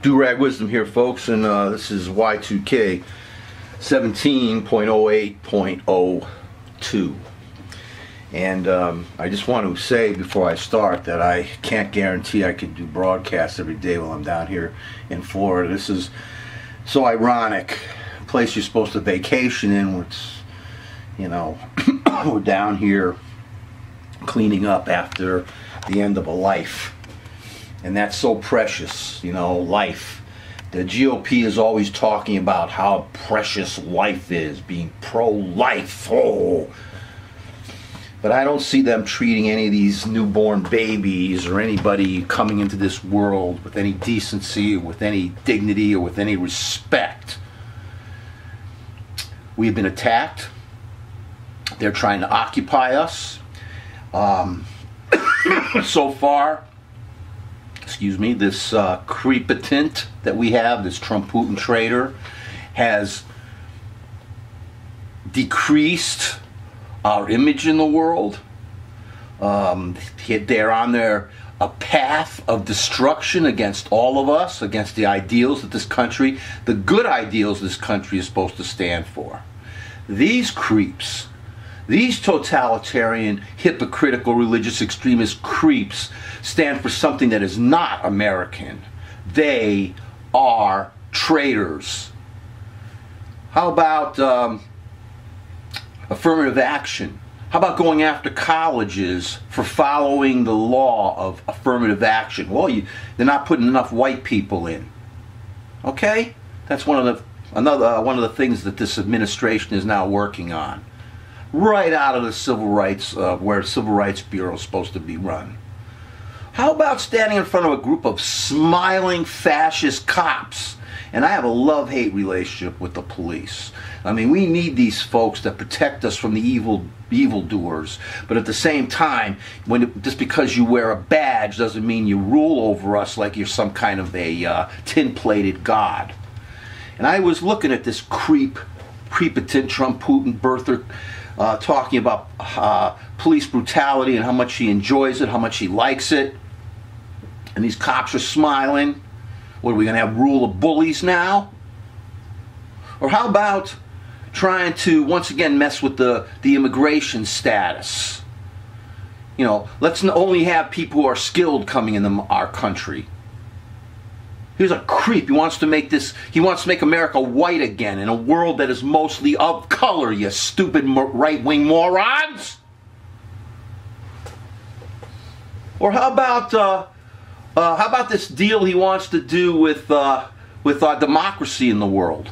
Do-Rag Wisdom here, folks, and this is Y2K 17.08.02. And I just want to say before I start that I can't guarantee I could do broadcasts every day while I'm down here in Florida. This is so ironic. A place you're supposed to vacation in, where it's, you know, we're down here cleaning up after the end of a life. And that's so precious, you know, life. The GOP is always talking about how precious life is, being pro-life. Oh. But I don't see them treating any of these newborn babies or anybody coming into this world with any decency, or with any dignity, or with any respect. We've been attacked. They're trying to occupy us. So far, excuse me, this Creepitdent that we have, this TrumPutin traitor, has decreased our image in the world. They're on a path of destruction against all of us, against the ideals that this country, the good ideals this country is supposed to stand for. These creeps, these totalitarian, hypocritical, religious extremist creeps stand for something that is not American. They are traitors. How about affirmative action? How about going after colleges for following the law of affirmative action? Well, they're not putting enough white people in. Okay? That's one of the things that this administration is now working on. Right out of the civil rights, where the Civil Rights Bureau is supposed to be run. How about standing in front of a group of smiling fascist cops? And I have a love-hate relationship with the police. I mean, we need these folks that protect us from the evildoers. But at the same time, just because you wear a badge doesn't mean you rule over us like you're some kind of a tin-plated god. And I was looking at this Creepitdent, TrumPutin birther, talking about police brutality and how much he enjoys it, how much he likes it. And these cops are smiling. What, are we going to have rule of bullies now? Or how about trying to once again mess with the immigration status? You know, let's only have people who are skilled coming in our country. Here's a creep. He wants to make America white again in a world that is mostly of color, you stupid right-wing morons. Or how about this deal he wants to do with our democracy in the world?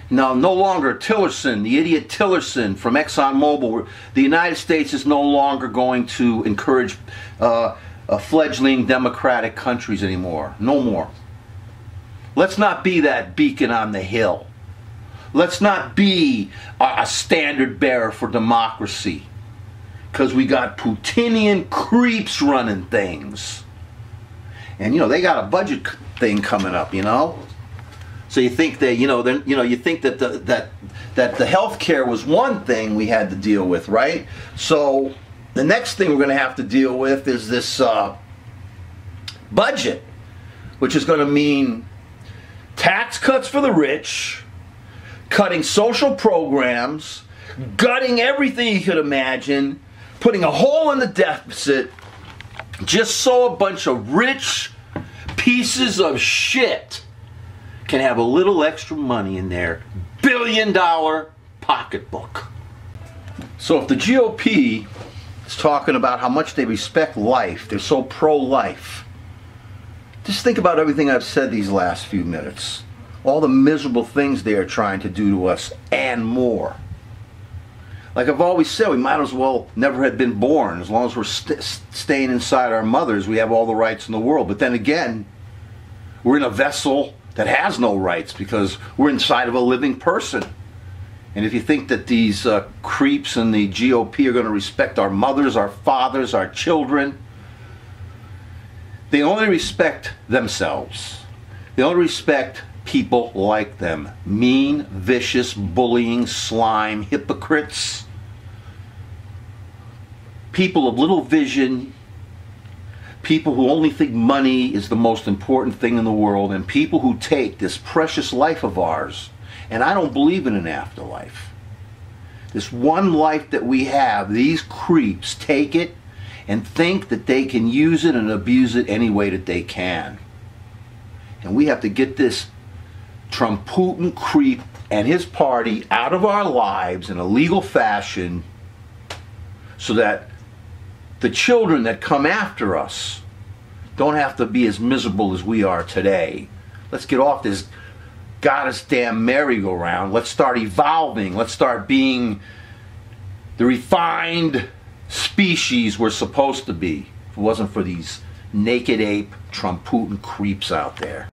Now, no longer Tillerson, the idiot Tillerson from ExxonMobil, the United States is no longer going to encourage fledgling democratic countries anymore. No more. Let's not be that beacon on the hill. Let's not be a standard bearer for democracy. Because we got Putinian creeps running things. And, you know, they got a budget thing coming up, you know. So you think that, you think that the health care was one thing we had to deal with, right? So the next thing we're going to have to deal with is this budget, which is going to mean tax cuts for the rich, cutting social programs, gutting everything you could imagine, putting a hole in the deficit, just so a bunch of rich pieces of shit can have a little extra money in their billion-dollar pocketbook. So if the GOP is talking about how much they respect life, they're so pro-life, just think about everything I've said these last few minutes. All the miserable things they are trying to do to us and more. Like I've always said, we might as well never have been born. As long as we're staying inside our mothers, we have all the rights in the world. But then again, we're in a vessel that has no rights because we're inside of a living person. And if you think that these creeps in the GOP are going to respect our mothers, our fathers, our children, they only respect themselves. They only respect people like them. Mean, vicious, bullying, slime, hypocrites. People of little vision, people who only think money is the most important thing in the world, and people who take this precious life of ours, and I don't believe in an afterlife. This one life that we have, these creeps take it and think that they can use it and abuse it any way that they can. And we have to get this Trumputin creep and his party out of our lives in a legal fashion so that the children that come after us don't have to be as miserable as we are today. Let's get off this goddess damn merry-go-round. Let's start evolving. Let's start being the refined species we're supposed to be. If it wasn't for these naked ape Trumputin creeps out there.